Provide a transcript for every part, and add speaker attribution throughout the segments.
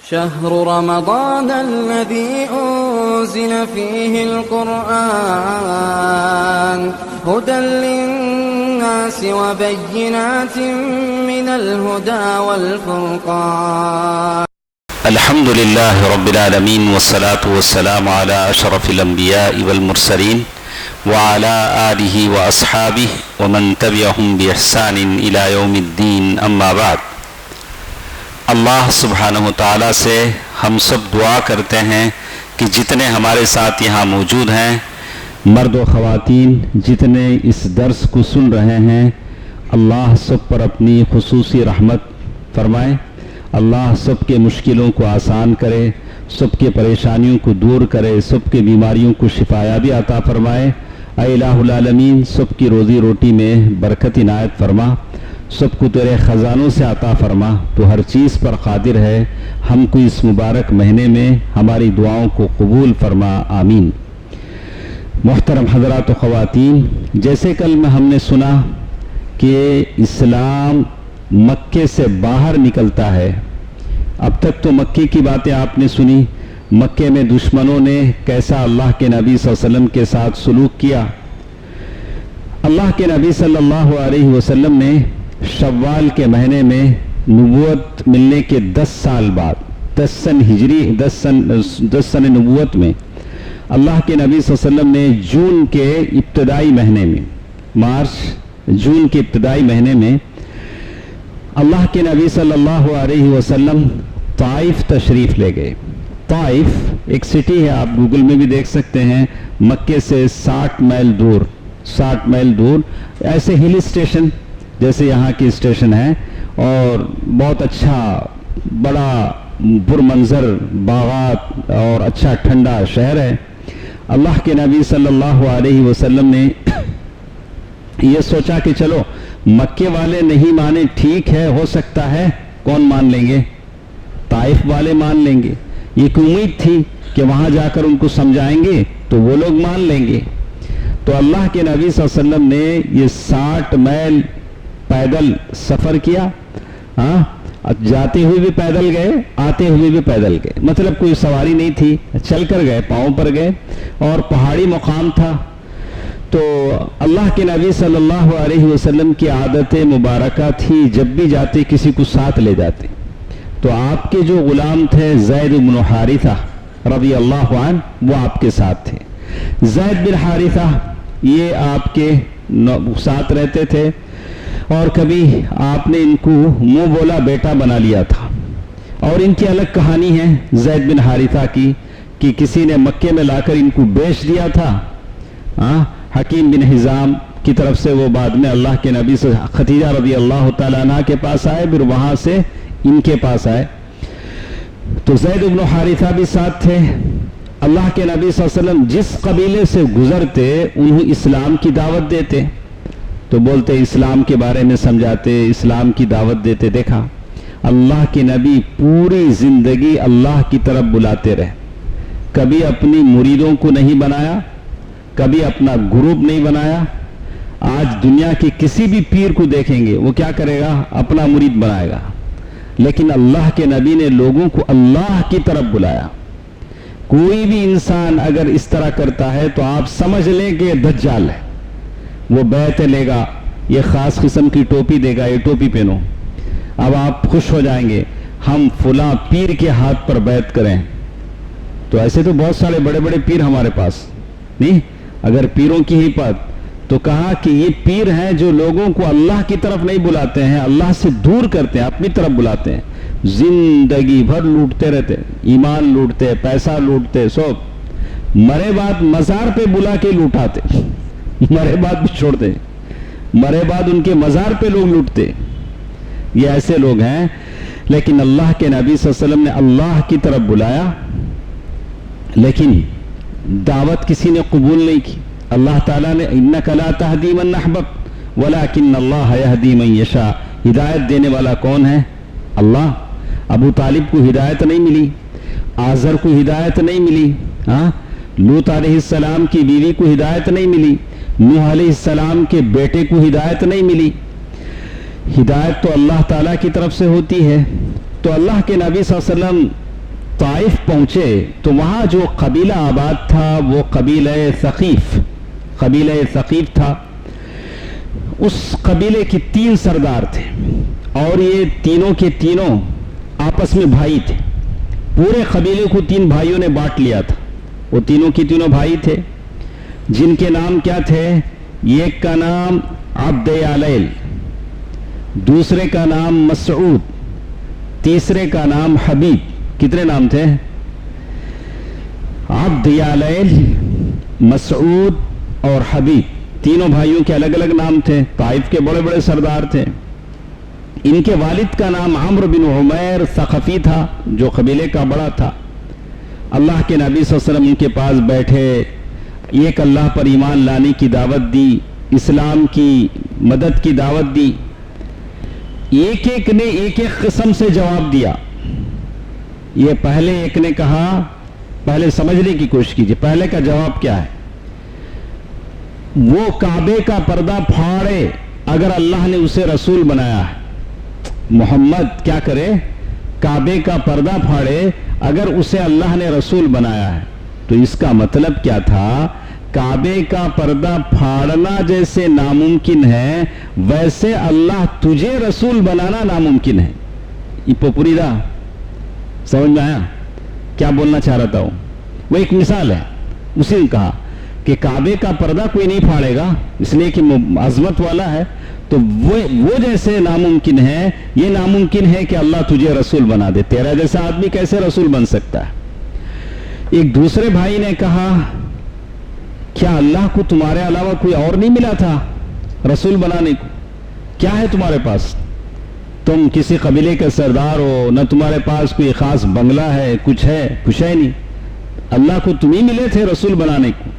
Speaker 1: شهر رمضان الذي أنزل فيه القرآن هدى للناس وبينات من الهدى والفرقان.
Speaker 2: الحمد لله رب العالمين والصلاة والسلام على أشرف الأنبياء والمرسلين وعلى آله وأصحابه ومن تبعهم بإحسان إلى يوم الدين. أما بعد، اللہ سبحانہ وتعالیٰ سے ہم سب دعا کرتے ہیں کہ جتنے ہمارے ساتھ یہاں موجود ہیں، مرد و خواتین جتنے اس درس کو سن رہے ہیں، اللہ سب پر اپنی خصوصی رحمت فرمائے. اللہ سب کے مشکلوں کو آسان کرے، سب کے پریشانیوں کو دور کرے، سب کے بیماریوں کو شفایابی عطا فرمائے. اے الہ العالمین، سب کی روزی روٹی میں برکت عنایت فرما، سب کو تیرے خزانوں سے عطا فرما. تو ہر چیز پر قادر ہے. ہم کو اس مبارک مہینے میں ہماری دعاؤں کو قبول فرما، آمین. محترم حضرات و خواتین، جیسے کل میں ہم نے سنا کہ اسلام مکے سے باہر نکلتا ہے. اب تک تو مکے کی باتیں آپ نے سنی، مکے میں دشمنوں نے کیسا اللہ کے نبی صلی اللہ علیہ وسلم کے ساتھ سلوک کیا. اللہ کے نبی صلی اللہ علیہ وسلم نے شوال کے مہینے میں نبوت ملنے کے 10 سال بعد، 10 سن ہجری، 10 سن نبوت میں، اللہ کے نبی صلی اللہ علیہ وسلم نے جون کے ابتدائی مہینے میں، جون کے ابتدائی مہینے میں اللہ کے نبی صلی اللہ علیہ وسلم طائف تشریف لے گئے. طائف ایک سٹی ہے، آپ گوگل میں بھی دیکھ سکتے ہیں، مکے سے 60 میل دور ایسے ہل اسٹیشن جیسے یہاں کی اسٹیشن ہے، اور بہت اچھا بڑا پرمنظر باغات اور اچھا ٹھنڈا شہر ہے. اللہ کے نبی صلی اللہ علیہ وسلم نے یہ سوچا کہ چلو مکے والے نہیں مانے، ٹھیک ہے، ہو سکتا ہے کون مان لیں گے، طائف والے مان لیں گے. یہ ایک امید تھی کہ وہاں جا کر ان کو سمجھائیں گے تو وہ لوگ مان لیں گے. تو اللہ کے نبی صلی اللہ علیہ وسلم نے یہ 60 میل پیدل سفر کیا. جاتے ہوئے بھی پیدل گئے، آتے ہوئے بھی پیدل گئے، مطلب کوئی سواری نہیں تھی، چل کر گئے، پاؤں پر گئے، اور پہاڑی مقام تھا. تو اللہ کے نبی صلی اللہ علیہ وسلم کی عادت مبارکہ تھی، جب بھی جاتے کسی کو ساتھ لے جاتے. تو آپ کے جو غلام تھے زید بن حارثہ رضی اللہ عنہ، وہ آپ کے ساتھ تھے. زید بن حارثہ یہ آپ کے ساتھ رہتے تھے، اور کبھی آپ نے ان کو منہ بولا بیٹا بنا لیا تھا. اور ان کی الگ کہانی ہے زید بن حارثہ کی، کہ کسی نے مکے میں لا کر ان کو بیچ دیا تھا. حکیم بن حزام کی طرف سے وہ بعد میں اللہ کے نبی سے ختیجہ رضی اللہ تعالیٰ عنہ کے پاس آئے، پھر وہاں سے ان کے پاس آئے. تو زید بن حارثہ بھی ساتھ تھے. اللہ کے نبی صلی اللہ علیہ وسلم جس قبیلے سے گزرتے انہیں اسلام کی دعوت دیتے، تو بولتے اسلام کے بارے میں سمجھاتے، اسلام کی دعوت دیتے. دیکھا اللہ کے نبی پوری زندگی اللہ کی طرف بلاتے رہے، کبھی اپنی مریدوں کو نہیں بنایا، کبھی اپنا گروپ نہیں بنایا. آج دنیا کے کسی بھی پیر کو دیکھیں گے وہ کیا کرے گا، اپنا مرید بنائے گا. لیکن اللہ کے نبی نے لوگوں کو اللہ کی طرف بلایا. کوئی بھی انسان اگر اس طرح کرتا ہے تو آپ سمجھ لیں کہ یہ دجال ہے. وہ بیعت لے گا، یہ خاص قسم کی ٹوپی دے گا، یہ ٹوپی پہنو، اب آپ خوش ہو جائیں گے، ہم فلاں پیر کے ہاتھ پر بیعت کریں. تو ایسے تو بہت سارے بڑے بڑے پیر ہمارے پاس نہیں. اگر پیروں کی ہی بات تو کہا کہ یہ پیر ہیں جو لوگوں کو اللہ کی طرف نہیں بلاتے ہیں، اللہ سے دور کرتے ہیں، اپنی طرف بلاتے ہیں. زندگی بھر لوٹتے رہتے، ایمان لوٹتے، پیسہ لوٹتے، سب مرے بعد مزار پہ بلا کے لوٹاتے، مرے بعد بھی چھوڑتے، مرے بعد ان کے مزار پہ لوگ لوٹتے. یہ ایسے لوگ ہیں. لیکن اللہ کے نبی صلی اللہ علیہ وسلم نے اللہ کی طرف بلایا، لیکن دعوت کسی نے قبول نہیں کی. اللہ تعالیٰ نے اِنَّكَ لَا تَهْدِي مَنْ أَحْبَبْتَ وَلَكِنَّ اللَّهَ يَهْدِي مَنْ يَشَاءُ. ہدایت دینے والا کون ہے؟ اللہ. ابو طالب کو ہدایت نہیں ملی، آزر کو ہدایت نہیں ملی، لوط علیہ السلام کی بیوی کو ہدایت نہیں ملی، نوح علیہ السلام کے بیٹے کو ہدایت نہیں ملی. ہدایت تو اللہ تعالیٰ کی طرف سے ہوتی ہے. تو اللہ کے نبی صلی اللہ علیہ وسلم
Speaker 3: طائف پہنچے تو وہاں جو قبیلہ آباد تھا وہ قبیلہ ثقیف تھا. اس قبیلے کے 3 سردار تھے اور یہ تینوں کے تینوں آپس میں بھائی تھے. پورے قبیلے کو 3 بھائیوں نے بانٹ لیا تھا. وہ تینوں کے تینوں بھائی تھے جن کے نام کیا تھے؟ ایک کا نام عبد یالیل، دوسرے کا نام مسعود، تیسرے کا نام حبیب. کتنے نام تھے؟ عبد یالیل، مسعود اور حبیب. تینوں بھائیوں کے الگ الگ نام تھے. طائف کے بڑے بڑے سردار تھے. ان کے والد کا نام عمرو بن عمیر ثقفی تھا جو قبیلے کا بڑا تھا. اللہ کے نبی صلی اللہ علیہ وسلم ان کے پاس بیٹھے، ایک اللہ پر ایمان لانے کی دعوت دی، اسلام کی مدد کی دعوت دی. ایک ایک نے ایک ایک قسم سے جواب دیا. یہ پہلے ایک نے کہا، پہلے سمجھنے کی کوشش کیجیے پہلے کا جواب کیا ہے. وہ کعبے کا پردہ پھاڑے اگر اللہ نے اسے رسول بنایا ہے. محمد کیا کرے؟ کعبے کا پردہ پھاڑے اگر اسے اللہ نے رسول بنایا ہے. تو اس کا مطلب کیا تھا؟ کعبے کا پردہ پھاڑنا جیسے ناممکن ہے ویسے اللہ تجھے رسول بنانا ناممکن ہے. یہ پوری دا سمجھ میں آیا کیا بولنا چاہ رہا ہوں؟ وہ ایک مثال ہے. اسی نے کہا کہ کعبے کا پردہ کوئی نہیں پھاڑے گا اس لیے کہ عظمت والا ہے. تو وہ جیسے ناممکن ہے یہ ناممکن ہے کہ اللہ تجھے رسول بنا دے. تیرا جیسا آدمی کیسے رسول بن سکتا ہے؟ ایک دوسرے بھائی نے کہا کیا اللہ کو تمہارے علاوہ کوئی اور نہیں ملا تھا رسول بنانے کو؟ کیا ہے تمہارے پاس؟ تم کسی قبیلے کے سردار ہو، نہ تمہارے پاس کوئی خاص بنگلہ ہے، کچھ ہے نہیں. اللہ کو تم ہی ملے تھے رسول بنانے کو.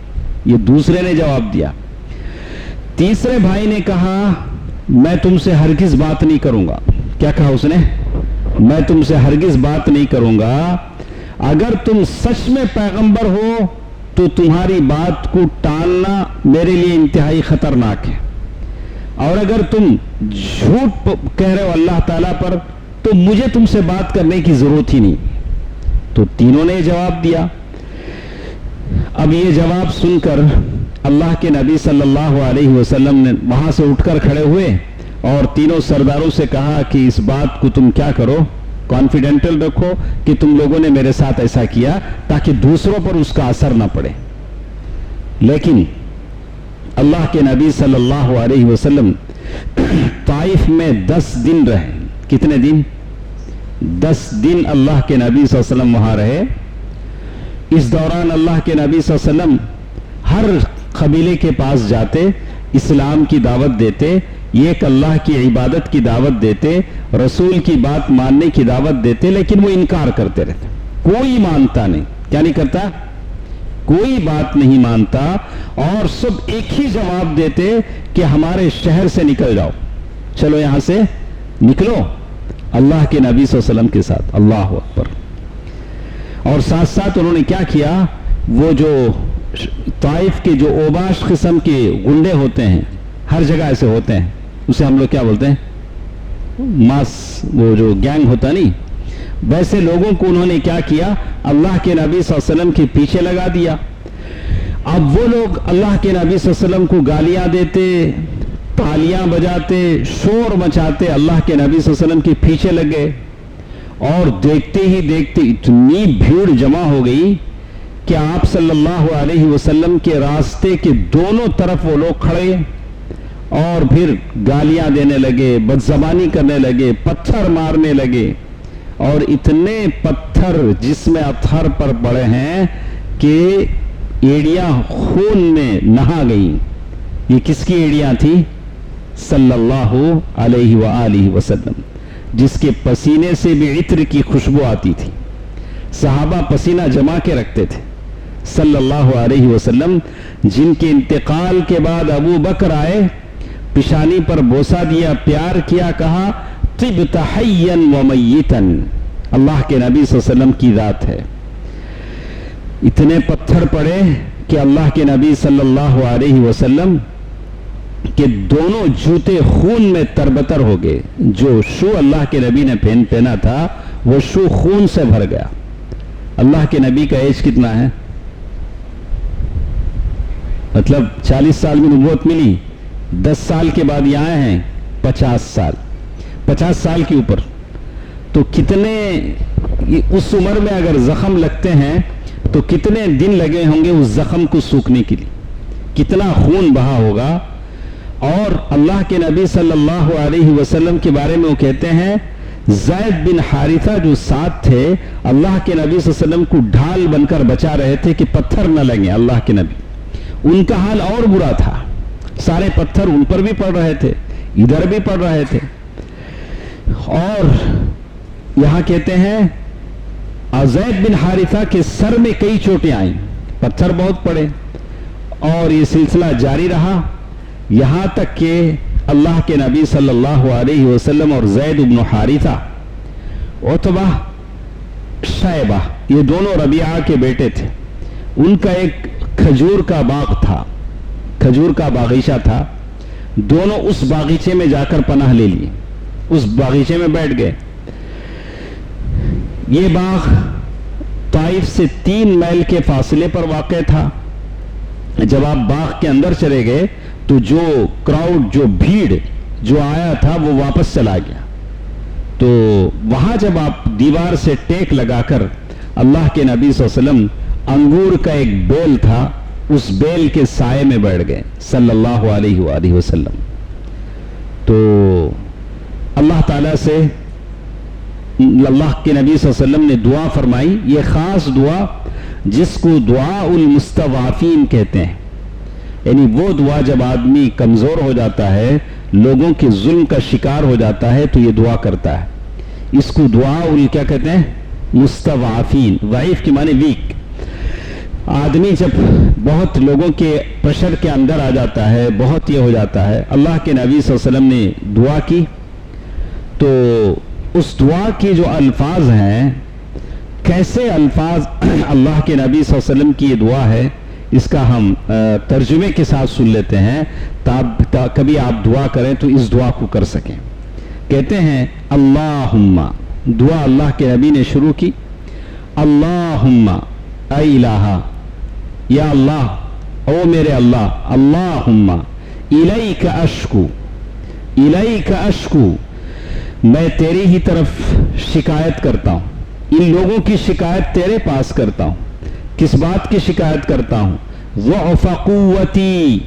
Speaker 3: یہ دوسرے نے جواب دیا. تیسرے بھائی نے کہا میں تم سے ہرگز بات نہیں کروں گا. کیا کہا اس نے؟ میں تم سے ہرگز بات نہیں کروں گا. اگر تم سچ میں پیغمبر ہو تو تمہاری بات کو ٹالنا میرے لیے انتہائی خطرناک ہے، اور اگر تم جھوٹ کہہ رہے ہو اللہ تعالیٰ پر تو مجھے تم سے بات کرنے کی ضرورت ہی نہیں. تو تینوں نے جواب دیا. اب یہ جواب سن کر اللہ کے نبی صلی اللہ علیہ وسلم نے وہاں سے اٹھ کر کھڑے ہوئے اور تینوں سرداروں سے کہا کہ اس بات کو تم کیا کرو، کانفیڈنٹل رکھو کہ تم لوگوں نے میرے ساتھ ایسا کیا تاکہ دوسروں پر اس کا اثر نہ پڑے. لیکن اللہ کے نبی صلی اللہ علیہ وسلم طائف میں 10 دن رہے. کتنے دن؟ 10 دن اللہ کے نبی صلی اللہ علیہ وسلم وہاں رہے. اس دوران اللہ کے نبی صلی اللہ علیہ وسلم ہر قبیلے کے پاس جاتے، اسلام کی دعوت دیتے، ایک اللہ کی عبادت کی دعوت دیتے، رسول کی بات ماننے کی دعوت دیتے، لیکن وہ انکار کرتے رہتے. کوئی مانتا نہیں. کیا نہیں کرتا؟ کوئی بات نہیں مانتا اور سب ایک ہی جواب دیتے کہ ہمارے شہر سے نکل جاؤ، چلو یہاں سے نکلو اللہ کے نبی صلی اللہ علیہ وسلم کے ساتھ. اللہ اکبر. اور ساتھ ساتھ انہوں نے کیا کیا؟ وہ جو طائف کے جو اوباش قسم کے گنڈے ہوتے ہیں، ہر جگہ ایسے ہوتے ہیں، اسے ہم لوگ کیا بولتے ہیں؟ ماس، وہ جو گینگ ہوتا نہیں، ویسے لوگوں کو انہوں نے کیا کیا؟ اللہ کے نبی صلی اللہ علیہ وسلم کے پیچھے لگا دیا. اب وہ لوگ اللہ کے نبی صلی اللہ علیہ وسلم کو گالیاں دیتے، تالیاں بجاتے، شور مچاتے، اللہ کے نبی صلی اللہ علیہ وسلم کے پیچھے لگے. اور دیکھتے ہی دیکھتے اتنی بھیڑ جمع ہو گئی کہ آپ صلی اللہ علیہ وسلم کے راستے کے دونوں طرف وہ لوگ کھڑے اور پھر گالیاں دینے لگے، بدزبانی کرنے لگے، پتھر مارنے لگے. اور اتنے پتھر جسم اطہر پر پڑے ہیں کہ ایڑیاں خون میں نہا گئیں. یہ کس کی ایڑیاں تھی؟ صلی اللہ علیہ وآلہ وسلم، جس کے پسینے سے بھی عطر کی خوشبو آتی تھی. صحابہ پسینہ جما کے رکھتے تھے صلی اللہ علیہ وسلم. جن کے انتقال کے بعد ابو بکر آئے، پیشانی پر بوسہ دیا، پیار کیا، کہا طبت حیا ومیتا. اللہ کے نبی صلی اللہ علیہ وسلم کی ذات ہے. اتنے پتھر پڑے کہ اللہ کے نبی صلی اللہ علیہ وسلم کہ دونوں جوتے خون میں تربتر ہو گئے. جو شو اللہ کے نبی نے پہنا تھا وہ شو خون سے بھر گیا. اللہ کے نبی کا ایج کتنا ہے؟ مطلب 40 سال میں نبوت ملی، 10 سال کے بعد یہ آئے ہیں 50 سال کے اوپر. تو کتنے اس عمر میں اگر زخم لگتے ہیں تو کتنے دن لگے ہوں گے اس زخم کو سوکھنے کے لیے، کتنا خون بہا ہوگا. اور اللہ کے نبی صلی اللہ علیہ وسلم کے بارے میں وہ کہتے ہیں زید بن حارثہ جو ساتھ تھے اللہ کے نبی صلی اللہ علیہ وسلم کو ڈھال بن کر بچا رہے تھے کہ پتھر نہ لگیں. اللہ کے نبی، ان کا حال اور برا تھا، سارے پتھر ان پر بھی پڑ رہے تھے، ادھر بھی پڑ رہے تھے. اور یہاں کہتے ہیں زید بن حارثہ کے سر میں کئی چوٹیں آئیں، پتھر بہت پڑے، اور یہ سلسلہ جاری رہا یہاں تک کہ اللہ کے نبی صلی اللہ علیہ وسلم اور زید بن حارثہ، عتبہ، شیبہ، یہ دونوں ربیعہ کے بیٹے تھے. ان کا ایک کھجور کا باغ تھا، کھجور کا باغیچہ تھا. دونوں اس باغیچے میں جا کر پناہ لے لیے، اس باغیچے میں بیٹھ گئے. یہ باغ طائف سے 3 میل کے فاصلے پر واقع تھا. جب آپ باغ کے اندر چلے گئے تو جو کراؤڈ، جو بھیڑ جو آیا تھا وہ واپس چلا گیا. تو وہاں جب آپ دیوار سے ٹیک لگا کر اللہ کے نبی صلی اللہ علیہ وسلم انگور کا ایک بیل تھا اس بیل کے سائے میں بیٹھ گئے صلی اللہ علیہ وآلہ وسلم. تو اللہ تعالیٰ سے اللہ کے نبی صلی اللہ علیہ وسلم نے دعا فرمائی، یہ خاص دعا جس کو دعا المستضعفین کہتے ہیں. یعنی وہ دعا جب آدمی کمزور ہو جاتا ہے، لوگوں کے ظلم کا شکار ہو جاتا ہے تو یہ دعا کرتا ہے. اس کو دعا کیا کہتے ہیں؟ مستضعفین. ضعیف کی معنی ویک. آدمی جب بہت لوگوں کے پریشر کے اندر آ جاتا ہے، بہت یہ ہو جاتا ہے. اللہ کے نبی صلی اللہ علیہ وسلم نے دعا کی تو اس دعا کے جو الفاظ ہیں، کیسے الفاظ اللہ کے نبی صلی اللہ علیہ وسلم کی یہ دعا ہے، اس کا ہم ترجمے کے ساتھ سن لیتے ہیں کبھی آپ دعا کریں تو اس دعا کو کر سکیں. کہتے ہیں اللہم، دعا اللہ کے نبی نے شروع کی، اللہم اے الہ، یا اللہ، او میرے اللہ، اللہم الیک اشکو، الیک اشکو، میں تیری ہی طرف شکایت کرتا ہوں. ان لوگوں کی شکایت تیرے پاس کرتا ہوں. کس بات کی شکایت کرتا ہوں؟ ضعف قوتی،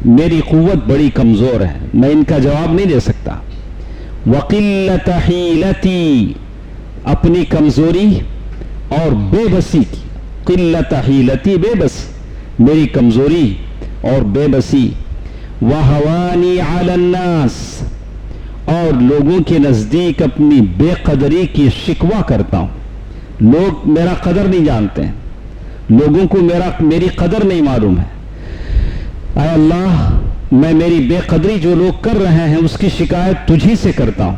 Speaker 3: میری قوت بڑی کمزور ہے، میں ان کا جواب نہیں دے سکتا. وقلت حیلتی، اپنی کمزوری اور بے بسی کی. قلت حیلتی، بے بس، میری کمزوری اور بے بسی. وہوانی علی الناس، اور لوگوں کے نزدیک اپنی بے قدری کی شکوہ کرتا ہوں. لوگ میرا قدر نہیں جانتے ہیں، لوگوں کو میری قدر نہیں معلوم ہے. اے اللہ، میں میری بے قدری جو لوگ کر رہے ہیں اس کی شکایت تجھی سے کرتا ہوں.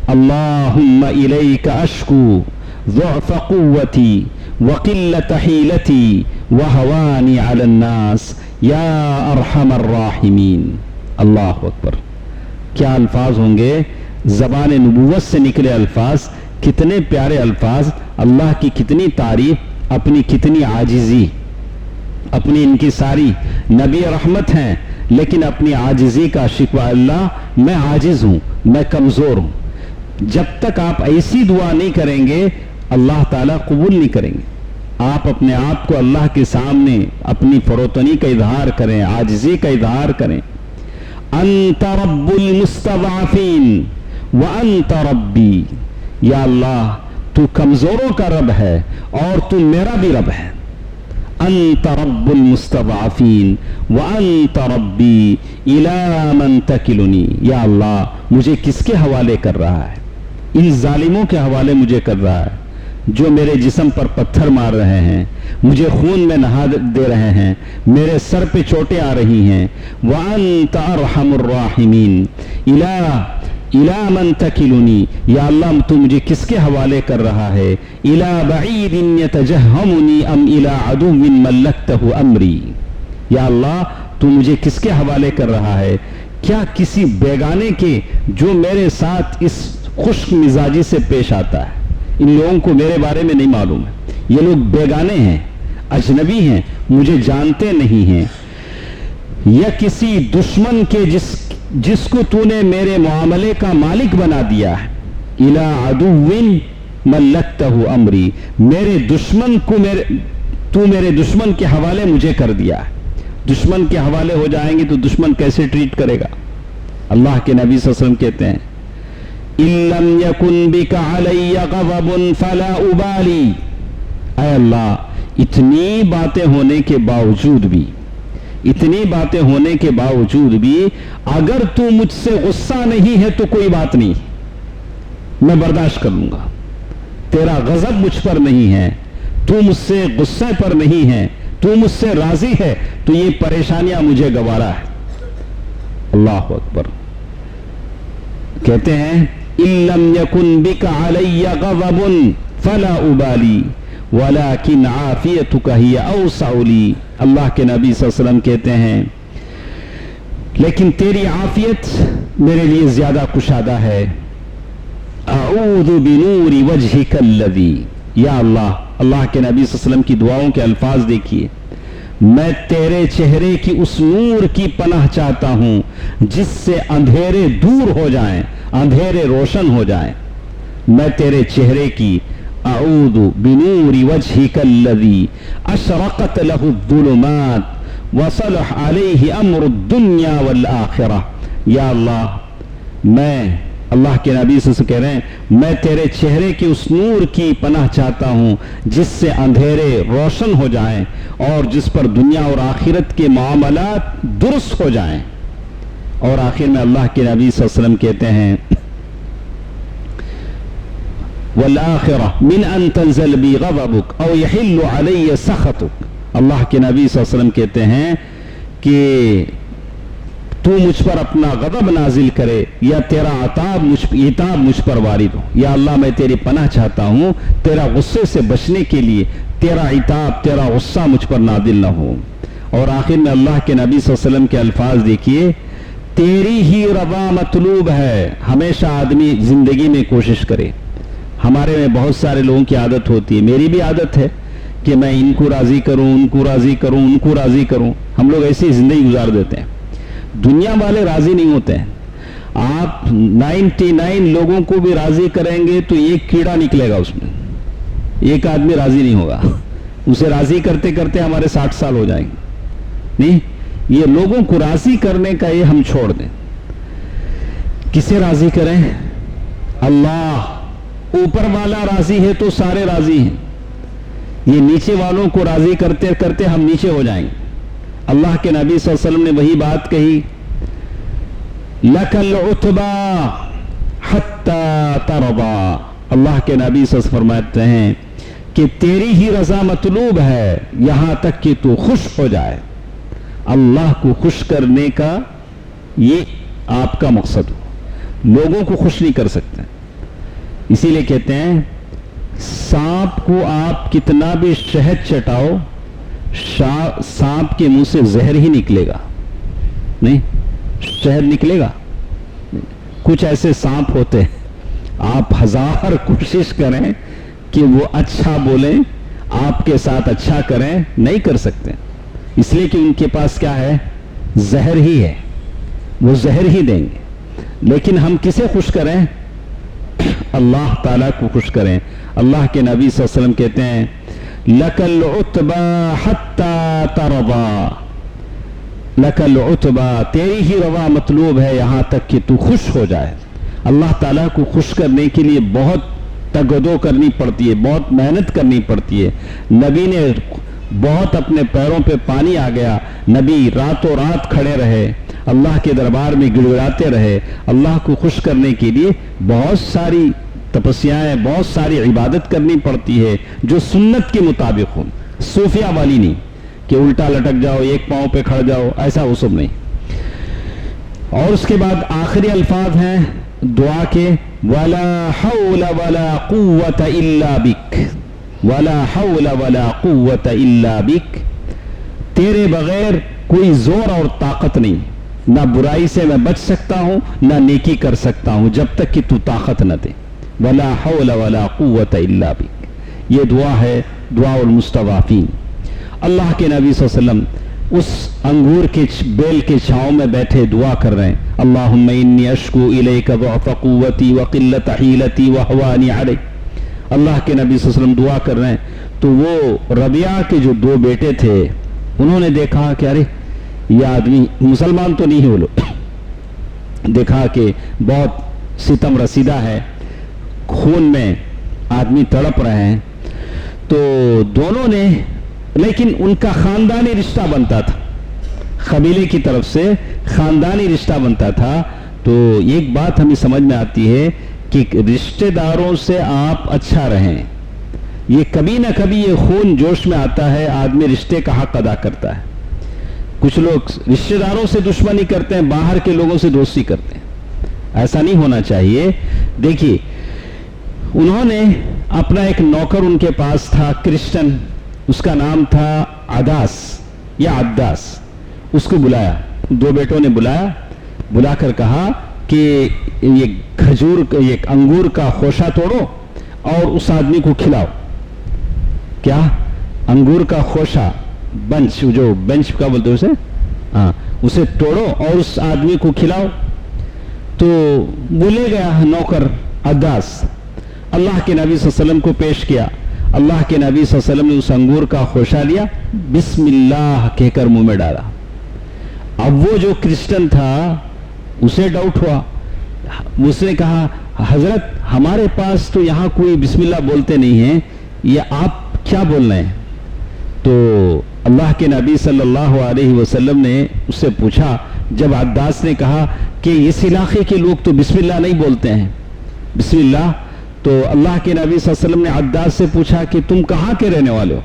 Speaker 3: اللہم الیک اشکو ضعف قوتی وقلت حیلتی وہوانی علی الناس یا ارحم الراحمین. اللہ اکبر. کیا الفاظ ہوں گے، زبان نبوت سے نکلے الفاظ، کتنے پیارے الفاظ. اللہ کی کتنی تعریف، اپنی کتنی عاجزی، اپنی انکساری. نبی رحمت ہیں لیکن اپنی عاجزی کا شکوہ، اللہ میں عاجز ہوں، میں کمزور ہوں. جب تک آپ ایسی دعا نہیں کریں گے اللہ تعالیٰ قبول نہیں کریں گے. آپ اپنے آپ کو اللہ کے سامنے اپنی فروتنی کا اظہار کریں، عاجزی کا اظہار کریں. انت رب المستضعفین وانت ربی، یا اللہ تو کمزوروں کا رب ہے اور تو میرا بھی رب ہے. انت رب المستضعفین وانت ربی الی من تکلنی، یا اللہ مجھے کس کے حوالے کر رہا ہے؟ ان ظالموں کے حوالے مجھے کر رہا ہے جو میرے جسم پر پتھر مار رہے ہیں، مجھے خون میں نہا دے رہے ہیں، میرے سر پہ چوٹیں آ رہی ہیں. وَأَنْتَ أَرْحَمُ الرَّاحِمِينَ إِلَى مَنْ تَكِلُنِي، یا اللہ تو مجھے کس کے حوالے کر رہا ہے؟ إِلَى بَعِيدٍ يَتَجَهَّمُنِي أَمْ إِلَى عَدُوٍ مَلَّكْتَهُ أَمْرِي، یا اللہ تو مجھے کس کے حوالے کر رہا ہے؟ کیا کسی بیگانے کے جو میرے ساتھ اس خشک مزاجی سے پیش آتا ہے؟ ان لوگوں کو میرے بارے میں نہیں معلوم ہے، یہ لوگ بیگانے ہیں، اجنبی ہیں، مجھے جانتے نہیں ہیں، یا کسی دشمن کے جس کو تو نے میرے معاملے کا مالک بنا دیا ہے، الی عدو ملکتہ امری، میرے دشمن کو تو میرے دشمن کے حوالے مجھے کر دیا ہے۔ دشمن کے حوالے ہو جائیں گے تو دشمن کیسے ٹریٹ کرے گا؟ اللہ کے نبی صلی اللہ علیہ وسلم کہتے ہیں إِن لَمْ يَكُنْ بِكَ عَلَيَّ غَضَبٌ فَلَا أُبَالِي، اے اللہ اتنی باتیں ہونے کے باوجود بھی اگر تو مجھ سے غصہ نہیں ہے تو کوئی بات نہیں، میں برداشت کر لوں گا۔ تیرا غضب مجھ پر نہیں ہے، تو مجھ سے غصے پر نہیں ہے، تو مجھ سے راضی ہے، تو یہ پریشانیاں مجھے گوارا ہے۔ اللہ اکبر۔ کہتے ہیں إِن لَمْ يَكُنْ بِكَ عَلَيَّ غَضَبٌ فَلَا أُبَالِي وَلَكِنْ عَافِيَتُكَ هِيَ أَوْسَعُ لِي، اللہ کے نبی صلی اللہ علیہ وسلم کہتے ہیں لیکن تیری عافیت میرے لیے زیادہ کشادہ ہے۔ اعوذ بنور وجهك الذی، یا اللہ کے نبی صلی اللہ علیہ وسلم کی دعاؤں کے الفاظ دیکھیے، میں تیرے چہرے کی اس نور کی پناہ چاہتا ہوں جس سے اندھیرے دور ہو جائیں، اندھیرے روشن ہو جائیں۔ میں تیرے چہرے کی اعوذ بنور وجهك الذی اشرقت له الظلمات وصلح علیہ امر الدنیا والآخرہ، یا اللہ کے نبی سے کہہ رہے ہیں میں تیرے چہرے کے اس نور کی پناہ چاہتا ہوں جس سے اندھیرے روشن ہو جائیں اور جس پر دنیا اور آخرت کے معاملات درست ہو جائیں۔ اور آخر میں اللہ کے نبی صلی اللہ علیہ وسلم کہتے ہیں والآخرہ من ان تنزل بی غضبک او یحل علی سخطک، اللہ کے نبی صلی اللہ علیہ وسلم کہتے ہیں کہ تو مجھ پر اپنا غضب نازل کرے یا تیرا عتاب مجھ پر وارد ہو۔ یا اللہ میں تیری پناہ چاہتا ہوں تیرا غصے سے بچنے کے لیے، تیرا عتاب تیرا غصہ مجھ پر نازل نہ ہو۔ اور آخر میں اللہ کے نبی صلی اللہ علیہ وسلم کے الفاظ دیکھیے، تیری ہی رضا مطلوب ہے۔ ہمیشہ آدمی زندگی میں کوشش کرے، ہمارے میں بہت سارے لوگوں کی عادت ہوتی ہے، میری بھی عادت ہے کہ میں ان کو راضی کروں، ان کو راضی کروں، ان کو راضی کروں۔ ہم لوگ ایسی زندگی گزار دیتے ہیں، دنیا والے راضی نہیں ہوتے ہیں۔ آپ 99 لوگوں کو بھی راضی کریں گے تو ایک کیڑا نکلے گا، اس میں ایک آدمی راضی نہیں ہوگا، اسے راضی کرتے کرتے ہمارے 60 سال ہو جائیں گے۔ نہیں، یہ لوگوں کو راضی کرنے کا یہ ہم چھوڑ دیں۔ کسے راضی کریں؟ اللہ، اوپر والا راضی ہے تو سارے راضی ہیں، یہ نیچے والوں کو راضی کرتے کرتے ہم نیچے ہو جائیں گے۔ اللہ کے نبی صلی اللہ علیہ وسلم نے وہی بات کہی، لَكَ الْعُتْبَى حَتَّى تَرْضَى، اللہ کے نبی صلی اللہ علیہ وسلم فرماتے ہیں کہ تیری ہی رضا مطلوب ہے یہاں تک کہ تو خوش ہو جائے۔ اللہ کو خوش کرنے کا یہ آپ کا مقصد ہو، لوگوں کو خوش نہیں کر سکتے۔ اسی لیے کہتے ہیں سانپ کو آپ کتنا بھی شہد چٹاؤ، سانپ کے منہ سے زہر ہی نکلے گا، نہیں شہد نکلے گا۔ کچھ ایسے سانپ ہوتے ہیں آپ ہزار کوشش کریں کہ وہ اچھا بولیں، آپ کے ساتھ اچھا کریں، نہیں کر سکتے، اس لیے کہ ان کے پاس کیا ہے؟ زہر ہی ہے، وہ زہر ہی دیں گے۔ لیکن ہم کسے خوش کریں؟ اللہ تعالیٰ کو خوش کریں۔ اللہ کے نبی صلی اللہ علیہ وسلم کہتے ہیں لَكَ الْعُتْبَى حَتَّى تَرْضَى، لَكَ الْعُتْبَى، تیری ہی رضا مطلوب ہے یہاں تک کہ تو خوش ہو جائے۔ اللہ تعالیٰ کو خوش کرنے کے لیے بہت تگدو کرنی پڑتی ہے، بہت محنت کرنی پڑتی ہے۔ نبی نے بہت اپنے پیروں پہ پانی آ گیا، نبی راتوں رات کھڑے رہے، اللہ کے دربار میں گڑگڑاتے رہے۔ اللہ کو خوش کرنے کے لیے بہت ساری تپسیاں، بہت ساری عبادت کرنی پڑتی ہے جو سنت کے مطابق ہو، صوفیہ والی نہیں کہ الٹا لٹک جاؤ، ایک پاؤں پہ کھڑ جاؤ، ایسا وہ سب نہیں۔ اور اس کے بعد آخری الفاظ ہیں دعا کے، وَلَا حَوْلَ وَلَا قُوَّةَ إِلَّا بِكَ، وَلَا حَوْلَ وَلَا قُوَّةَ إِلَّا بِكَ، تیرے بغیر کوئی زور اور طاقت نہیں، نہ برائی سے میں بچ سکتا ہوں نہ نیکی کر سکتا ہوں جب تک کہ تو طاقت نہ دے۔ وَلَا حَوْلَ وَلَا قُوَّةَ إِلَّا بِكَ، یہ دعا ہے دعا المستضعفین. اللہ کے نبی صلی اللہ علیہ وسلم اس انگور کے بیل کے چھاؤں میں بیٹھے دعا کر رہے ہیں, اللہم انی اشکو الیک ضعف قوتی وقلت حیلتی وحوانی علیک. اللہ کے نبی صلی اللہ علیہ وسلم دعا کر رہے ہیں تو وہ ربیعہ کے جو دو بیٹے تھے انہوں نے دیکھا کہ ارے یہ آدمی مسلمان تو نہیں ہے, وہ لوگ دیکھا کہ بہت ستم رسیدہ ہے, خون میں آدمی تڑپ رہے ہیں. تو دونوں نے, لیکن ان کا خاندانی رشتہ بنتا تھا, قبیلے کی طرف سے خاندانی رشتہ بنتا تھا. تو ایک بات ہمیں سمجھ میں آتی ہے کہ رشتہ داروں سے آپ اچھا رہیں. یہ کبھی نہ کبھی یہ خون جوش میں آتا ہے, آدمی رشتے کا حق ادا کرتا ہے. کچھ لوگ رشتہ داروں سے دشمنی کرتے ہیں, باہر کے لوگوں سے دوستی کرتے ہیں. ایسا نہیں ہونا چاہیے. دیکھیے انہوں نے اپنا ایک نوکر ان کے پاس تھا کرسچن, اس کا نام تھا عداس یا عداس. اس کو بلایا, دو بیٹوں نے بلا کر کہا کہ یہ کھجور, یہ انگور کا خوشہ توڑو اور اس آدمی کو کھلاؤ. کیا انگور کا خوشہ, بنچ, جو بنچ کا بولتے اسے, ہاں, اسے توڑو اور اس آدمی کو کھلاؤ. تو بولے گیا نوکر عداس, اللہ کے نبی صلی اللہ علیہ وسلم کو پیش کیا. اللہ کے نبی صلی اللہ علیہ وسلم نے اس انگور کا خوشہ لیا, بسم اللہ کہہ کر منہ میں ڈالا. اب وہ جو کرسچن تھا اسے ڈاؤٹ ہوا, اس نے کہا حضرت ہمارے پاس تو یہاں کوئی بسم اللہ بولتے نہیں ہیں, یہ آپ کیا بول رہے ہیں؟ تو اللہ کے نبی صلی اللہ علیہ وسلم نے اس سے پوچھا, جب عداس نے کہا کہ اس علاقے کے لوگ تو بسم اللہ نہیں بولتے ہیں, بسم اللہ, تو اللہ کے نبی صلی اللہ علیہ وسلم نے عداس سے پوچھا کہ تم کہاں کے رہنے والے ہو,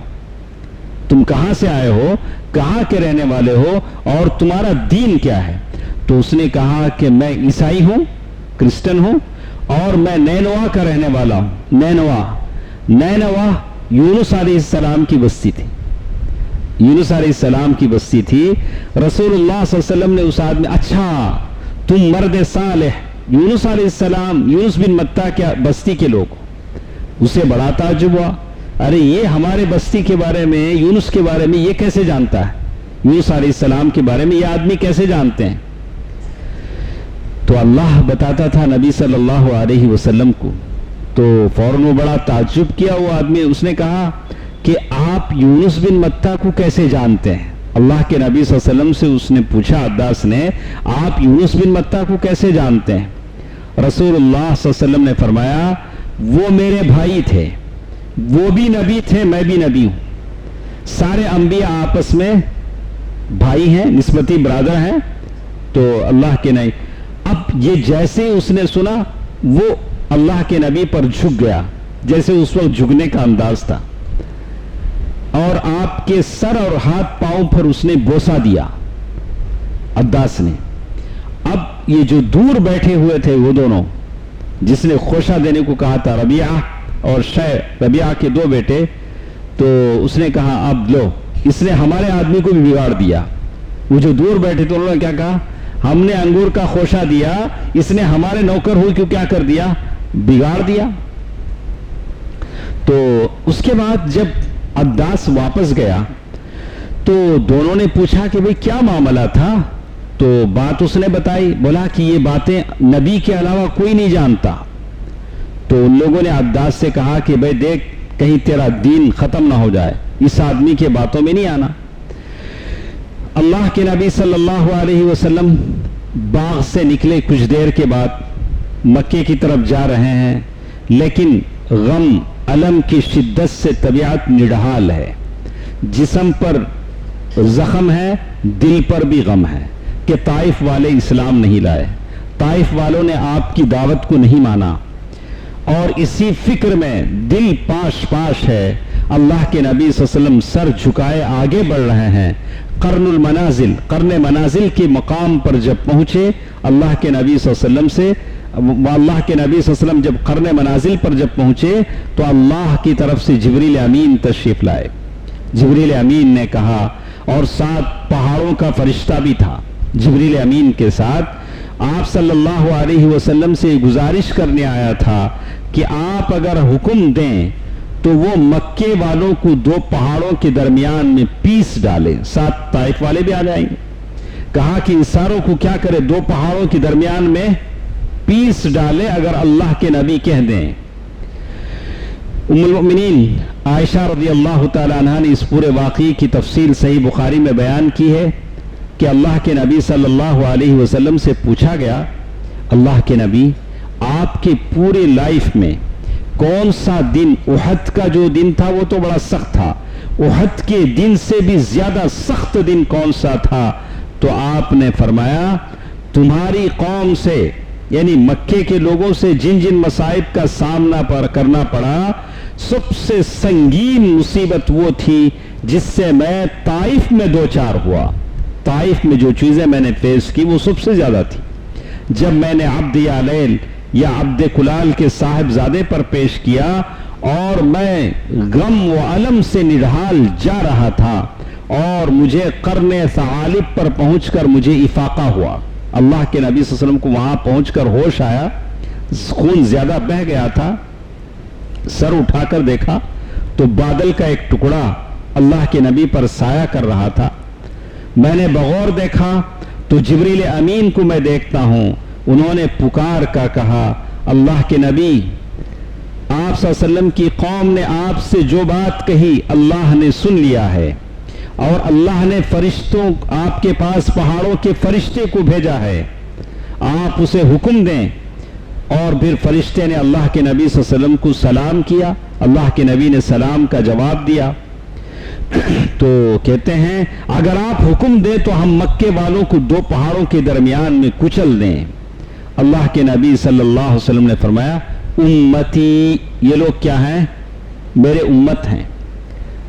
Speaker 3: تم کہاں سے آئے ہو, کہاں کے رہنے والے ہو, اور تمہارا دین کیا ہے؟ تو اس نے کہا کہ میں عیسائی ہوں, کرسچن ہوں, اور میں نینوا کا رہنے والا ہوں. نینوا یونس علیہ السلام کی بستی تھی, یونس علیہ السلام کی بستی تھی. رسول اللہ صلی اللہ علیہ وسلم نے اس آدمی, اچھا تم مرد صالح, یونس علیہ السلام, یونس بن متہ کیا بستی کے لوگ. اسے بڑا تعجب ہوا, ارے یہ ہمارے بستی کے بارے میں, یونس کے بارے میں یہ کیسے جانتا ہے, یونس علیہ السلام کے بارے میں یہ آدمی کیسے جانتے ہیں؟ تو اللہ بتاتا تھا نبی صلی اللہ علیہ وسلم کو. تو فوراً وہ بڑا تعجب کیا وہ آدمی, اس نے کہا کہ آپ یونس بن متہ کو کیسے جانتے ہیں؟ اللہ کے نبی صلی اللہ علیہ وسلم سے اس نے پوچھا, عداس نے, آپ یونس بن متہ کو کیسے جانتے ہیں؟ رسول اللہ صلی اللہ علیہ وسلم نے فرمایا, وہ میرے بھائی تھے, وہ بھی نبی تھے, میں بھی نبی ہوں. سارے انبیاء آپس میں بھائی ہیں, نسبتی برادر ہیں. تو اللہ کے نہیں, اب یہ جیسے اس نے سنا وہ اللہ کے نبی پر جھک گیا, جیسے اس وقت جھکنے کا انداز تھا, اور آپ کے سر اور ہاتھ پاؤں پر اس نے بوسہ دیا عداس نے. اب یہ جو دور بیٹھے ہوئے تھے وہ دونوں, جس نے خوشہ دینے کو کہا تھا, ربیعہ اور ربیعہ کے دو بیٹے, تو اس نے کہا اب لو, اس نے ہمارے آدمی کو بھی بگاڑ دیا. وہ جو دور بیٹھے تھے انہوں نے کیا کہا, ہم نے انگور کا خوشہ دیا, اس نے ہمارے نوکر ہوئی کیوں کیا کر دیا, بگاڑ دیا. تو اس کے بعد جب عداس واپس گیا تو دونوں نے پوچھا کہ بھئی کیا معاملہ تھا؟ تو بات اس نے بتائی, بولا کہ یہ باتیں نبی کے علاوہ کوئی نہیں جانتا. تو ان لوگوں نے عداس سے کہا کہ بھئی دیکھ کہیں تیرا دین ختم نہ ہو جائے, اس آدمی کے باتوں میں نہیں آنا. اللہ کے نبی صلی اللہ علیہ وسلم باغ سے نکلے, کچھ دیر کے بعد مکے کی طرف جا رہے ہیں, لیکن غم علم کی شدت سے طبیعت نڈھال ہے, جسم پر زخم ہے, دل پر بھی غم ہے کہ طائف والے اسلام نہیں لائے, طائف والوں نے آپ کی دعوت کو نہیں مانا, اور اسی فکر میں دل پاش پاش ہے. اللہ کے نبی صلی اللہ علیہ وسلم سر جھکائے آگے بڑھ رہے ہیں. قرن منازل کے مقام پر جب پہنچے, اللہ کے نبی صلی اللہ علیہ وسلم سے, اللہ کے نبی صلی اللہ علیہ وسلم جب قرن منازل پر جب پہنچے تو اللہ کی طرف سے جبریل امین تشریف لائے. جبریل امین نے کہا, اور ساتھ پہاڑوں کا فرشتہ بھی تھا جبریل امین کے ساتھ, آپ صلی اللہ علیہ وسلم سے گزارش کرنے آیا تھا کہ آپ اگر حکم دیں تو وہ مکے والوں کو دو پہاڑوں کے درمیان میں پیس ڈالے، ساتھ طائف والے بھی آ جائیں گے۔ کہا کہ ان ساروں کو کیا کرے، دو پہاڑوں کے درمیان میں پیس ڈالے اگر اللہ کے نبی کہہ دیں۔ ام المؤمنین عائشہ رضی اللہ تعالی عنہ نے اس پورے واقعے کی تفصیل صحیح بخاری میں بیان کی ہے کہ اللہ کے نبی صلی اللہ علیہ وسلم سے پوچھا گیا، اللہ کے نبی آپ کے پورے لائف میں کون سا دن، احد کا جو دن تھا وہ تو بڑا سخت تھا، احد کے دن سے بھی زیادہ سخت دن کون سا تھا؟ تو آپ نے فرمایا تمہاری قوم سے یعنی مکے کے لوگوں سے جن جن مصائب کا سامنا کرنا پڑا، سب سے سنگین مصیبت وہ تھی جس سے میں طائف میں دو چار ہوا۔ طائف میں جو چیزیں میں نے فیس کی وہ سب سے زیادہ تھی۔ جب میں نے عبد یالیل یا عبد کلال کے صاحبزادے پر پیش کیا اور میں غم و علم سے نڈھال جا رہا تھا اور مجھے قرن ثعالب پر پہنچ کر مجھے افاقہ ہوا، اللہ کے نبی صلی اللہ علیہ وسلم کو وہاں پہنچ کر ہوش آیا، خون زیادہ بہہ گیا تھا، سر اٹھا کر دیکھا تو بادل کا ایک ٹکڑا اللہ کے نبی پر سایہ کر رہا تھا۔ میں نے بغور دیکھا تو جبریل امین کو میں دیکھتا ہوں، انہوں نے پکار کا کہا اللہ کے نبی آپ صلی اللہ علیہ وسلم کی قوم نے آپ سے جو بات کہی اللہ نے سن لیا ہے، اور اللہ نے فرشتوں آپ کے پاس پہاڑوں کے فرشتے کو بھیجا ہے، آپ اسے حکم دیں۔ اور پھر فرشتے نے اللہ کے نبی صلی اللہ علیہ وسلم کو سلام کیا، اللہ کے نبی نے سلام کا جواب دیا۔ تو کہتے ہیں اگر آپ حکم دیں تو ہم مکے والوں کو دو پہاڑوں کے درمیان میں کچل دیں۔ اللہ کے نبی صلی اللہ علیہ وسلم نے فرمایا امتی، یہ لوگ کیا ہیں؟ میرے امت ہیں۔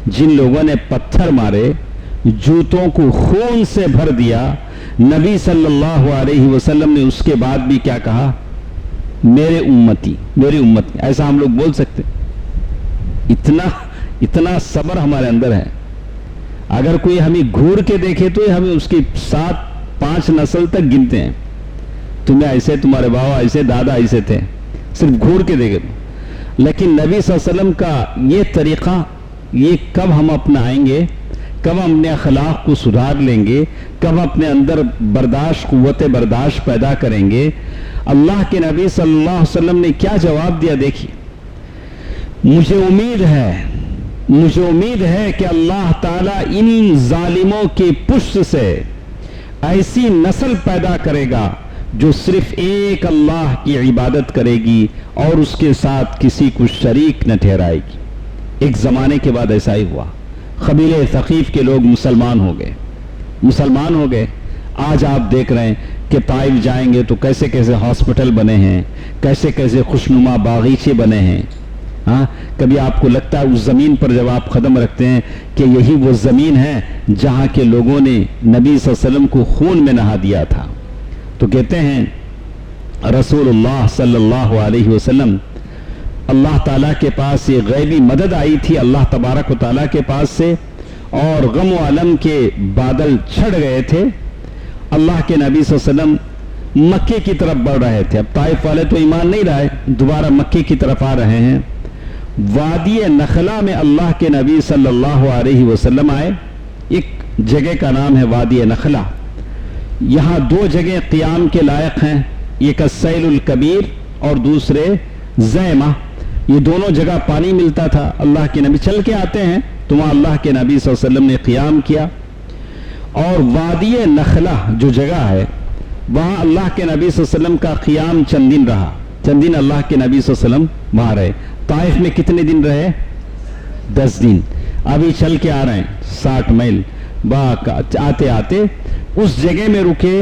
Speaker 3: جن لوگوں نے پتھر مارے، جوتوں کو خون سے بھر دیا، نبی صلی اللہ علیہ وسلم نے اس کے بعد بھی کیا کہا؟ میرے امتی، میری امت۔ ایسا ہم لوگ بول سکتے؟ اتنا صبر ہمارے اندر ہے۔ اگر کوئی ہمیں گھور کے دیکھے تو ہمیں اس کی 7-5 نسل تک گنتے ہیں، تمہیں ایسے، تمہارے بابا ایسے، دادا ایسے تھے، صرف گھور کے دیکھے۔ لیکن نبی صلی اللہ علیہ وسلم کا یہ طریقہ، یہ کب ہم اپنائیں گے، کب ہم اپنے اخلاق کو سدھار لیں گے، کب اپنے اندر برداشت، قوت برداشت پیدا کریں گے؟ اللہ کے نبی صلی اللہ علیہ وسلم نے کیا جواب دیا دیکھیے، مجھے امید ہے کہ اللہ تعالیٰ ان ظالموں کے پشت سے ایسی نسل پیدا کرے گا جو صرف ایک اللہ کی عبادت کرے گی اور اس کے ساتھ کسی کو شریک نہ ٹھہرائے گی۔ ایک زمانے کے بعد ایسا ہی ہوا، قبیلہ ثقیف کے لوگ مسلمان ہو گئے۔ آج آپ دیکھ رہے ہیں کہ طائف جائیں گے تو کیسے کیسے ہاسپٹل بنے ہیں، کیسے کیسے خوشنما باغیچے بنے ہیں۔ ہاں، کبھی آپ کو لگتا ہے اس زمین پر جب آپ قدم رکھتے ہیں کہ یہی وہ زمین ہے جہاں کے لوگوں نے نبی صلی اللہ علیہ وسلم کو خون میں نہا دیا تھا۔ تو کہتے ہیں رسول اللہ صلی اللہ علیہ وسلم، اللہ تعالیٰ کے پاس یہ غیبی مدد آئی تھی اللہ تبارک و تعالیٰ کے پاس سے، اور غم و علم کے بادل چھڑ گئے تھے۔ اللہ کے نبی صلی اللہ علیہ وسلم مکے کی طرف بڑھ رہے تھے۔ اب طائف والے تو ایمان نہیں لائے، دوبارہ مکے کی طرف آ رہے ہیں۔ وادی نخلا میں اللہ کے نبی صلی اللہ علیہ وسلم آئے۔ ایک جگہ کا نام ہے وادی نخلا۔ یہاں دو جگہ قیام کے لائق ہیں، ایک السیل الکبیر اور دوسرے زیمہ۔ یہ دونوں جگہ پانی ملتا تھا، اللہ کے نبی چل کے آتے ہیں تو وہاں اللہ کے نبی صلی اللہ علیہ وسلم نے قیام کیا۔ اور وادی نخلا جو جگہ ہے وہاں اللہ کے نبی صلی اللہ علیہ وسلم کا قیام چند دن رہا، چند دن اللہ کے نبی صلی اللہ علیہ وسلم وہاں رہے۔ طائف میں کتنے دن رہے؟ 10 دن۔ ابھی چل کے آ رہے ہیں 60 میل، آتے آتے اس جگہ میں رکے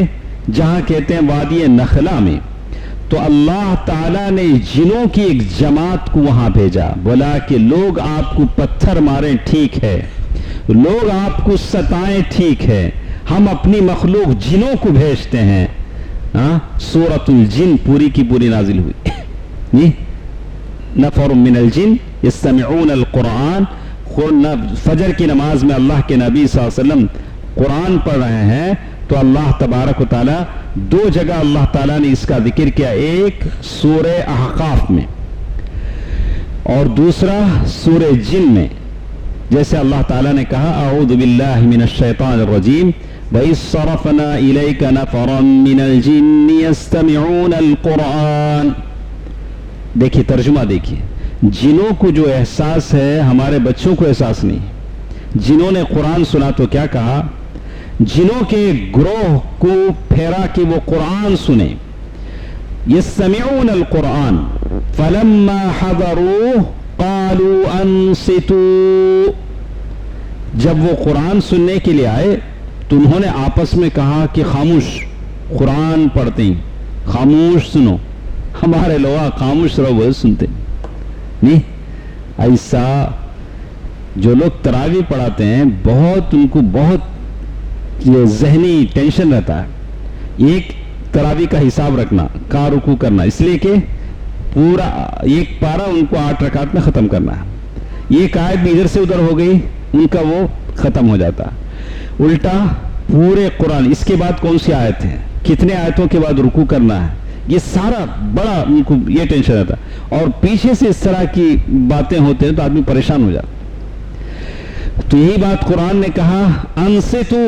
Speaker 3: جہاں کہتے ہیں وادی نخلا میں۔ تو اللہ تعالیٰ نے جنوں کی ایک جماعت کو وہاں بھیجا، بولا کہ لوگ آپ کو پتھر ماریں ٹھیک ہے، لوگ آپ کو ستائیں ٹھیک ہے، ہم اپنی مخلوق جنوں کو بھیجتے ہیں۔ سورۃ الجن پوری کی پوری نازل ہوئی۔ نفر من الجن یستمعون القرآن، فجر کی نماز میں اللہ کے نبی صلی اللہ علیہ وسلم قرآن پڑھ رہے ہیں تو اللہ تبارک و تعالیٰ دو جگہ اللہ تعالیٰ نے اس کا ذکر کیا، ایک سورہ احقاف میں اور دوسرا سورہ جن میں جیسے اللہ تعالیٰ نے کہا اعوذ باللہ من الشیطان الرجیم وَإِذْ صَرَفْنَا إِلَيْكَ نَفَرًا مِنَ الْجِنِّ يَسْتَمِعُونَ الْقُرْآنَ. دیکھیے ترجمہ دیکھیے. جنوں کو جو احساس ہے ہمارے بچوں کو احساس نہیں. جنہوں نے قرآن سنا تو کیا کہا؟ جنوں کے گروہ کو پھیرا کہ وہ قرآن سنیں. يَسْتَمِعُونَ الْقُرْآنَ فَلَمَّا حَضَرُوهُ قَالُوا أَنصِتُوا. جب وہ قرآن سننے کے لیے آئے تو انہوں نے آپس میں کہا کہ خاموش، قرآن پڑھتے ہیں، خاموش سنو. ہمارے لوگ خاموش رہو وہ سنتے نہیں. ایسا جو لوگ تراویح پڑھاتے ہیں بہت ان کو بہت یہ ذہنی ٹینشن رہتا ہے ایک تراویح کا حساب رکھنا، کہاں رکوع کرنا، اس لیے کہ پورا ایک پارہ ان کو 8 رکعت میں ختم کرنا ہے. ایک آیت بھی ادھر سے ادھر ہو گئی ان کا وہ ختم ہو جاتا. الٹا پورے قرآن اس کے بعد کون سی آیت ہے، کتنے آیتوں کے بعد رکوع کرنا ہے، یہ سارا بڑا ان کو یہ ٹینشن رہتا. اور پیچھے سے اس طرح کی باتیں ہوتے ہیں تو آدمی پریشان ہو جاتا. تو یہی بات قرآن نے کہا انصتو،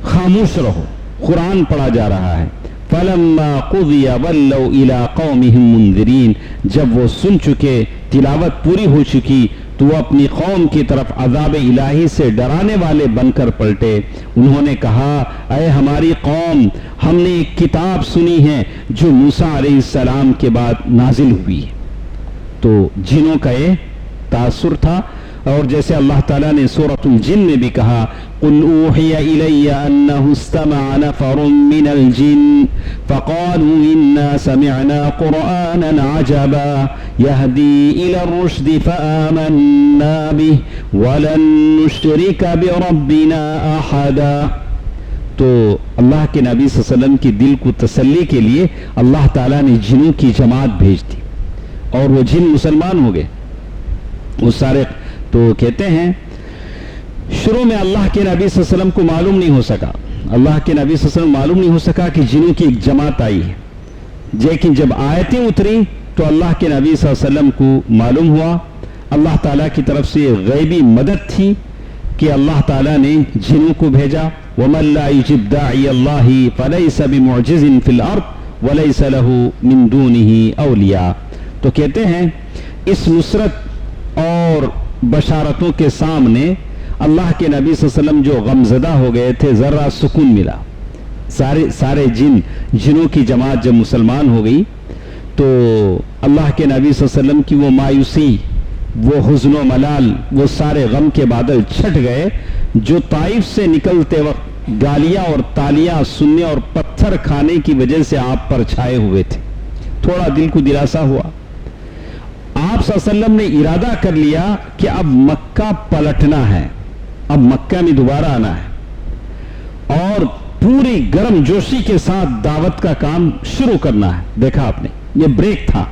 Speaker 3: خاموش رہو، قرآن پڑھا جا رہا ہے. فَلَمَّا قُضِيَ وَلَّوْا إِلَىٰ قَوْمِهِمْ مُنذِرِينَ. جب وہ سن چکے، تلاوت پوری ہو چکی تو وہ اپنی قوم کی طرف عذاب الہی سے ڈرانے والے بن کر پلٹے. انہوں نے کہا اے ہماری قوم، ہم نے ایک کتاب سنی ہے جو موسیٰ علیہ السلام کے بعد نازل ہوئی. تو جنوں کا یہ تاثر تھا. اور جیسے اللہ تعالیٰ نے سورۃ الجن میں بھی کہا قُلْ أُوحِيَ إِلَيَّ أَنَّهُ اسْتَمَعَ نَفَرٌ مِّنَ الْجِنِّ فَقَالُوا إِنَّا سَمِعْنَا قُرْآنًا عَجَبًا يَهْدِي إِلَى الرُّشْدِ فَآمَنَّا بِهِ وَلَن نُّشْرِكَ بِرَبِّنَا أَحَدًا. تو اللہ کے نبی صلی اللہ علیہ وسلم کی دل کو تسلی کے لیے اللہ تعالیٰ نے جنوں کی جماعت بھیج دی اور وہ جن مسلمان ہو گئے. وہ سارے تو کہتے ہیں شروع میں اللہ کے نبی صلی اللہ علیہ وسلم کو معلوم نہیں ہو سکا، اللہ کے نبی صلی اللہ علیہ وسلم معلوم نہیں ہو سکا کہ جنوں کی ایک جماعت آئی ہے. لیکن جب آیتیں اتری تو اللہ کے نبی صلی اللہ علیہ وسلم کو معلوم ہوا. اللہ تعالیٰ کی طرف سے غیبی مدد تھی کہ اللہ تعالیٰ نے جنوں کو بھیجا. وَمَن لَّا يُجِبْ دَاعِيَ اللَّهِ فَلَيْسَ بِمُعْجِزٍ فِي الْأَرْضِ وَلَيْسَ لَهُ مِن دُونِهِ أَوْلِيَاء. تو کہتے ہیں اس نصرت اور بشارتوں کے سامنے اللہ کے نبی صلی اللہ علیہ وسلم جو غمزدہ ہو گئے تھے ذرا سکون ملا. سارے جنوں کی جماعت جب مسلمان ہو گئی تو اللہ کے نبی صلی اللہ علیہ وسلم کی وہ مایوسی، وہ حزن و ملال، وہ سارے غم کے بادل چھٹ گئے جو طائف سے نکلتے وقت گالیاں اور تالیاں سننے اور پتھر کھانے کی وجہ سے آپ پر چھائے ہوئے تھے. تھوڑا دل کو دلاسا ہوا. آپ صلی اللہ علیہ وسلم نے ارادہ کر لیا کہ اب مکہ پلٹنا ہے، اب مکہ میں دوبارہ آنا ہے اور پوری گرم جوشی کے ساتھ دعوت کا کام شروع کرنا ہے. دیکھا آپ نے یہ بریک تھا.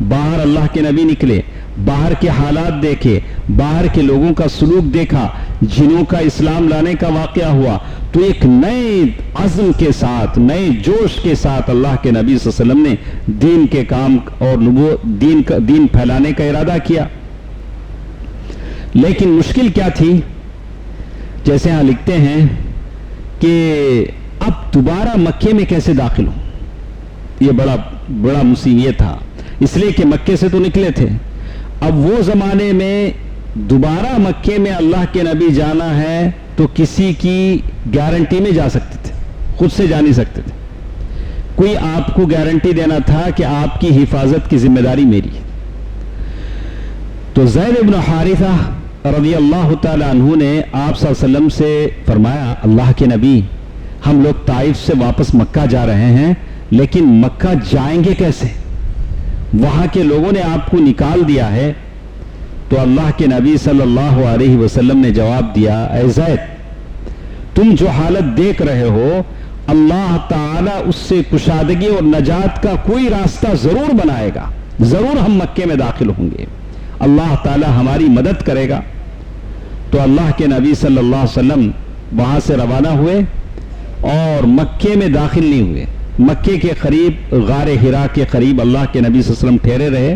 Speaker 3: باہر اللہ کے نبی نکلے، باہر کے حالات دیکھے، باہر کے لوگوں کا سلوک دیکھا، جنوں کا اسلام لانے کا واقعہ ہوا تو ایک نئے عزم کے ساتھ، نئے جوش کے ساتھ اللہ کے نبی صلی اللہ علیہ وسلم نے دین کے کام اور دین پھیلانے کا ارادہ کیا. لیکن مشکل کیا تھی؟ جیسے ہاں لکھتے ہیں کہ اب دوبارہ مکے میں کیسے داخل ہوں. یہ بڑا مصیبت تھا، اس لیے کہ مکے سے تو نکلے تھے. اب وہ زمانے میں دوبارہ مکے میں اللہ کے نبی جانا ہے تو کسی کی گارنٹی میں جا سکتے تھے، خود سے جا نہیں سکتے تھے. کوئی آپ کو گارنٹی دینا تھا کہ آپ کی حفاظت کی ذمہ داری میری ہے. تو زید بن حارثہ رضی اللہ تعالی عنہ نے آپ صلی اللہ علیہ وسلم سے فرمایا اللہ کے نبی ہم لوگ طائف سے واپس مکہ جا رہے ہیں لیکن مکہ جائیں گے کیسے؟ وہاں کے لوگوں نے آپ کو نکال دیا ہے. تو اللہ کے نبی صلی اللہ علیہ وسلم نے جواب دیا اے زید تم جو حالت دیکھ رہے ہو اللہ تعالیٰ اس سے کشادگی اور نجات کا کوئی راستہ ضرور بنائے گا. ضرور ہم مکے میں داخل ہوں گے، اللہ تعالیٰ ہماری مدد کرے گا. تو اللہ کے نبی صلی اللہ علیہ وسلم وہاں سے روانہ ہوئے اور مکے میں داخل نہیں ہوئے. مکے کے قریب غار حرا کے قریب اللہ کے نبی صلی اللہ علیہ وسلم ٹھہرے رہے.